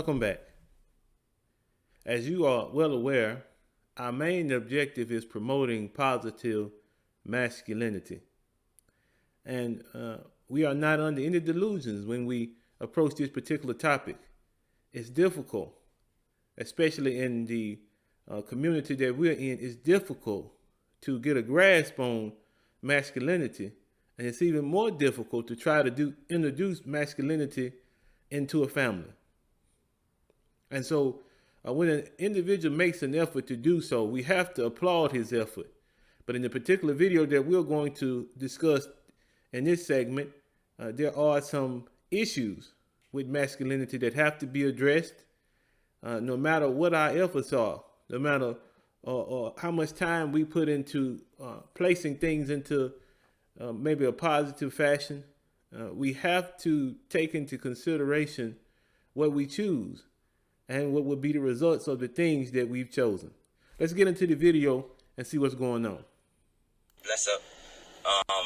Welcome back. As you are well aware, our main objective is promoting positive masculinity. And we are not under any delusions when we approach this particular topic. It's difficult, especially in the community that we're in, it's difficult to get a grasp on masculinity. And it's even more difficult to try to introduce masculinity into a family. And so when an individual makes an effort to do so, we have to applaud his effort. But in the particular video that we're going to discuss in this segment, there are some issues with masculinity that have to be addressed, no matter what our efforts are, no matter or how much time we put into placing things into maybe a positive fashion. We have to take into consideration what we choose and what would be the results of the things that we've chosen. Let's get into the video and see what's going on. Bless up.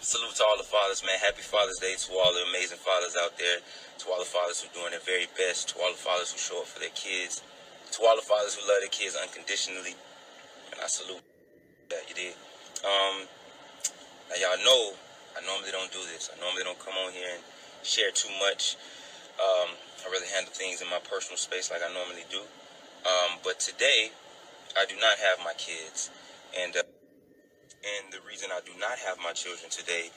Salute to all the fathers, man. Happy Father's Day to all the amazing fathers out there, to all the fathers who are doing their very best, to all the fathers who show up for their kids, to all the fathers who love their kids unconditionally. And I salute that, you did. Now y'all know I normally don't do this. I normally don't come on here and share too much. I really handle things in my personal space like I normally do. But today, I do not have my kids. And the reason I do not have my children today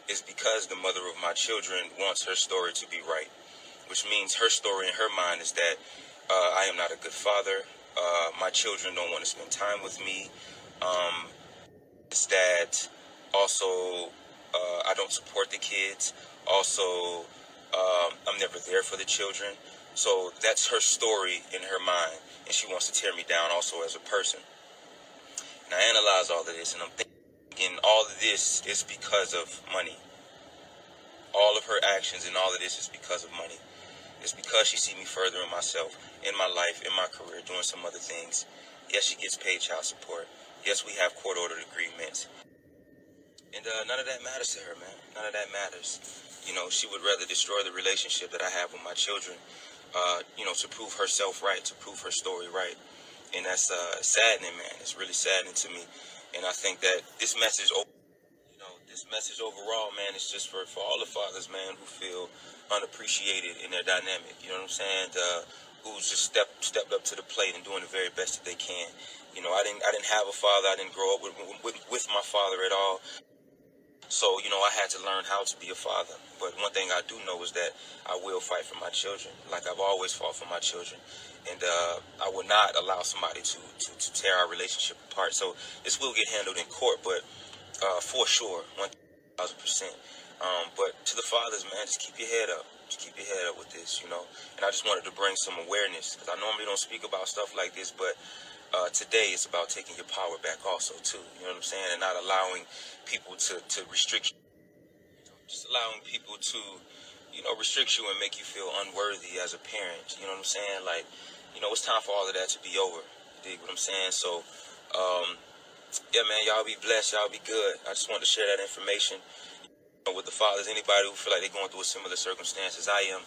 is because the mother of my children wants her story to be right. Which means her story in her mind is that I am not a good father. My children don't want to spend time with me. It's that also I don't support the kids. Also, I'm never there for the children. So that's her story in her mind. And she wants to tear me down also as a person. And I analyze all of this, and I'm thinking all of this is because of money. All of her actions and all of this is because of money. It's because she sees me furthering myself in my life, in my career, doing some other things. Yes, she gets paid child support. Yes, we have court-ordered agreements. And none of that matters to her, man. None of that matters. You know, she would rather destroy the relationship that I have with my children, to prove herself right, to prove her story right. And that's saddening, man. It's really saddening to me. And I think that this message overall, man, is just for all the fathers, man, who feel unappreciated in their dynamic. You know what I'm saying? Who's just stepped up to the plate and doing the very best that they can. You know, I didn't have a father. I didn't grow up with my father at all. So, I had to learn how to be a father. But one thing I do know is that I will fight for my children, like I've always fought for my children. And I will not allow somebody to tear our relationship apart. So this will get handled in court, but for sure, 1,000%. But to the fathers, man, just keep your head up. Just keep your head up with this, And I just wanted to bring some awareness, because I normally don't speak about stuff like this, but today it's about taking your power back also, too. You know what I'm saying? And not allowing people to restrict you. Just allowing people to, restrict you and make you feel unworthy as a parent. You know what I'm saying? Like, it's time for all of that to be over. You dig what I'm saying? So, yeah, man, y'all be blessed. Y'all be good. I just wanted to share that information with the fathers. Anybody who feel like they're going through a similar circumstance as I am,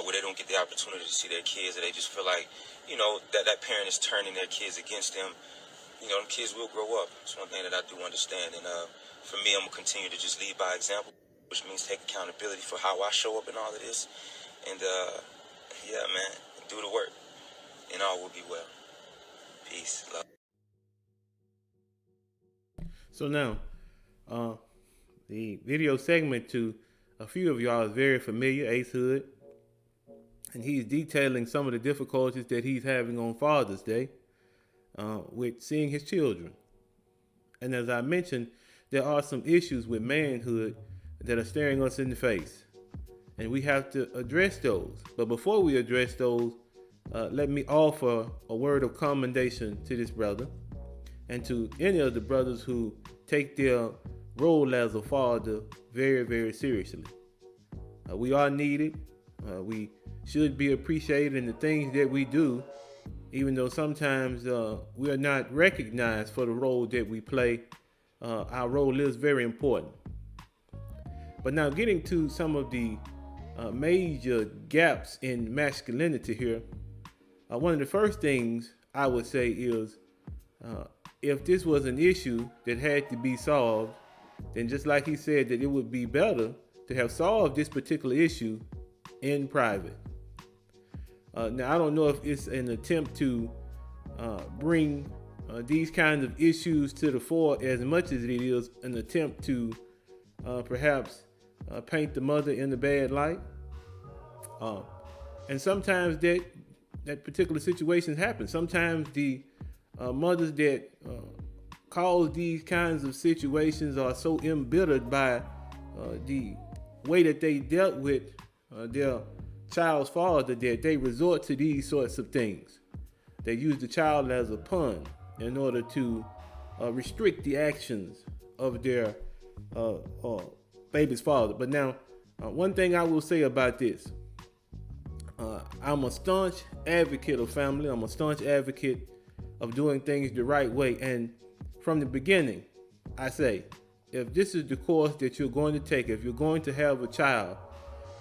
where they don't get the opportunity to see their kids, or they just feel like, that parent is turning their kids against them. Them kids will grow up. It's one thing that I do understand. And for me, I'm going to continue to just lead by example, which means take accountability for how I show up in all of this. And, yeah, man, do the work, and all will be well. Peace. Love. So now, the video segment to a few of y'all is very familiar, Ace Hood. And he's detailing some of the difficulties that he's having on Father's Day with seeing his children. And as I mentioned, there are some issues with manhood that are staring us in the face. And we have to address those. But before we address those, let me offer a word of commendation to this brother and to any of the brothers who take their role as a father very, very seriously. We are needed. We should be appreciated in the things that we do, even though sometimes we are not recognized for the role that we play. Our role is very important. But now getting to some of the major gaps in masculinity here, one of the first things I would say is if this was an issue that had to be solved, then just like he said, that it would be better to have solved this particular issue in private. Now, I don't know if it's an attempt to bring these kinds of issues to the fore as much as it is an attempt to perhaps paint the mother in a bad light. And sometimes that particular situation happens. Sometimes the mothers that cause these kinds of situations are so embittered by the way that they dealt with their child's father that they resort to these sorts of things. They use the child as a pawn in order to restrict the actions of their baby's father. But now, one thing I will say about this, I'm a staunch advocate of family. I'm a staunch advocate of doing things the right way. And from the beginning, I say, if this is the course that you're going to take, if you're going to have a child,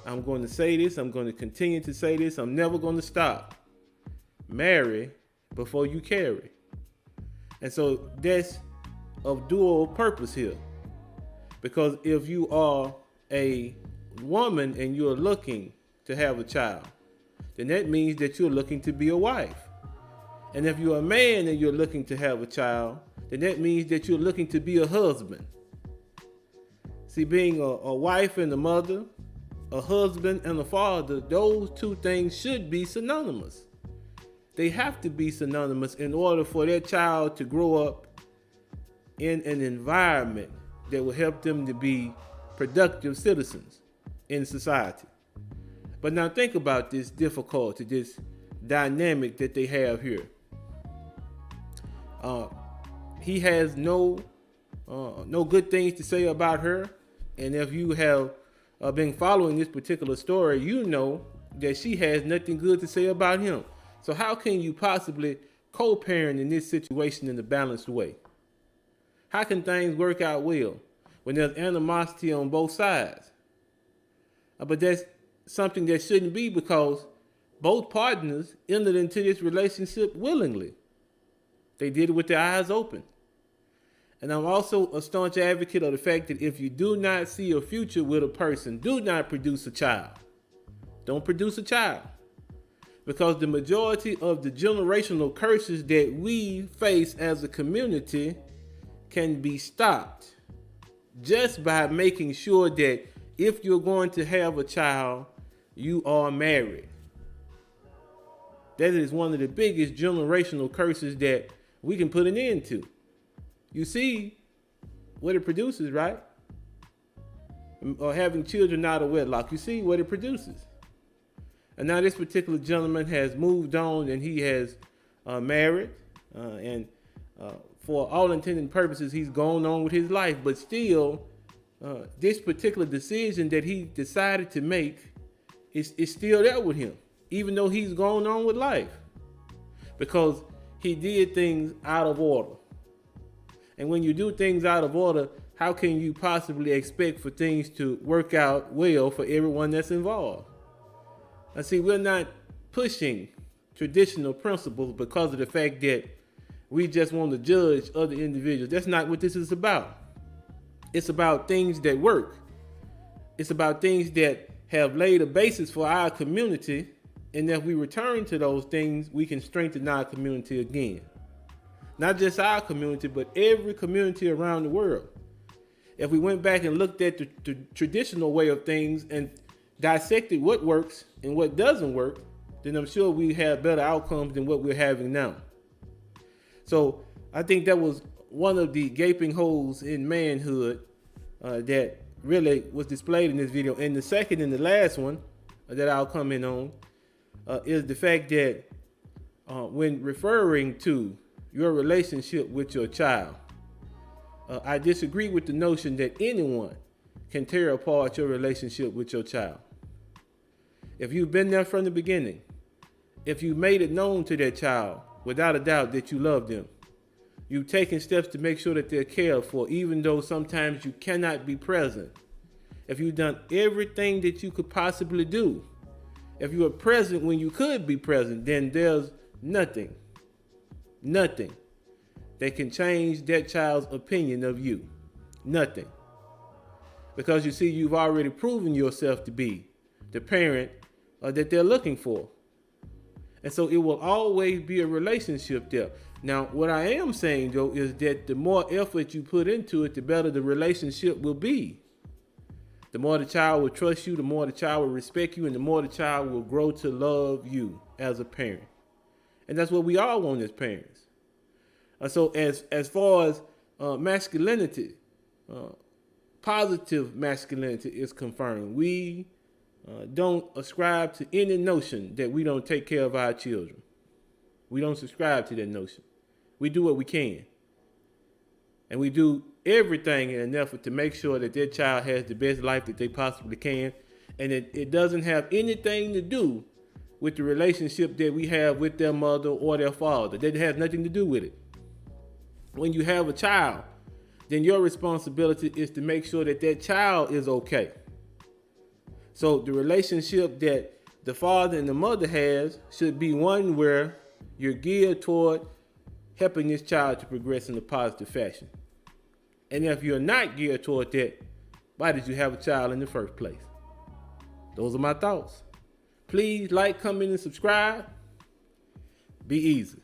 I'm going to say this, I'm going to continue to say this, I'm never going to stop. Marry before you carry. And so that's of dual purpose here. Because if you are a woman and you're looking to have a child, then that means that you're looking to be a wife. And if you're a man and you're looking to have a child, then that means that you're looking to be a husband. See, being a wife and a mother, a husband and a father, those two things should be synonymous. They have to be synonymous in order for that child to grow up in an environment that will help them to be productive citizens in society. But now think about this difficulty, this dynamic that they have here. He has no good things to say about her. And if you have been following this particular story, you know that she has nothing good to say about him. So how can you possibly co-parent in this situation in a balanced way? How can things work out well when there's animosity on both sides? But that's something that shouldn't be, because both partners entered into this relationship willingly. They did it with their eyes open. And I'm also a staunch advocate of the fact that if you do not see a future with a person, do not produce a child. Don't produce a child. Because the majority of the generational curses that we face as a community can be stopped just by making sure that if you're going to have a child, you are married. That is one of the biggest generational curses that we can put an end to. You see what it produces, right? Or having children out of wedlock. You see what it produces. And now this particular gentleman has moved on and he has married. And for all intended and purposes, he's gone on with his life. But still, this particular decision that he decided to make is still there with him, even though he's gone on with life. Because he did things out of order. And when you do things out of order, how can you possibly expect for things to work out well for everyone that's involved? And see, we're not pushing traditional principles because of the fact that we just want to judge other individuals. That's not what this is about. It's about things that work. It's about things that have laid a basis for our community. And if we return to those things, we can strengthen our community again. Not just our community, but every community around the world. If we went back and looked at the traditional way of things and dissected what works and what doesn't work, then I'm sure we have better outcomes than what we're having now. So I think that was one of the gaping holes in manhood that really was displayed in this video. And the second and the last one that I'll comment on is the fact that when referring to your relationship with your child, I disagree with the notion that anyone can tear apart your relationship with your child. If you've been there from the beginning, if you made it known to that child, without a doubt, that you love them, you've taken steps to make sure that they're cared for, even though sometimes you cannot be present. If you've done everything that you could possibly do, if you were present when you could be present, then there's Nothing that can change that child's opinion of you. Nothing. Because you see, you've already proven yourself to be the parent that they're looking for. And so it will always be a relationship there. Now, what I am saying, though, is that the more effort you put into it, the better the relationship will be. The more the child will trust you, the more the child will respect you, and the more the child will grow to love you as a parent. And that's what we all want as parents. So as far as masculinity, positive masculinity is confirmed, we don't ascribe to any notion that we don't take care of our children. We don't subscribe to that notion. We do what we can. And we do everything in an effort to make sure that their child has the best life that they possibly can. And it doesn't have anything to do with the relationship that we have with their mother or their father. That has nothing to do with it. When you have a child, then your responsibility is to make sure that that child is okay. So the relationship that the father and the mother has should be one where you're geared toward helping this child to progress in a positive fashion. And if you're not geared toward that, why did you have a child in the first place? Those are my thoughts. Please like, comment, and subscribe. Be easy.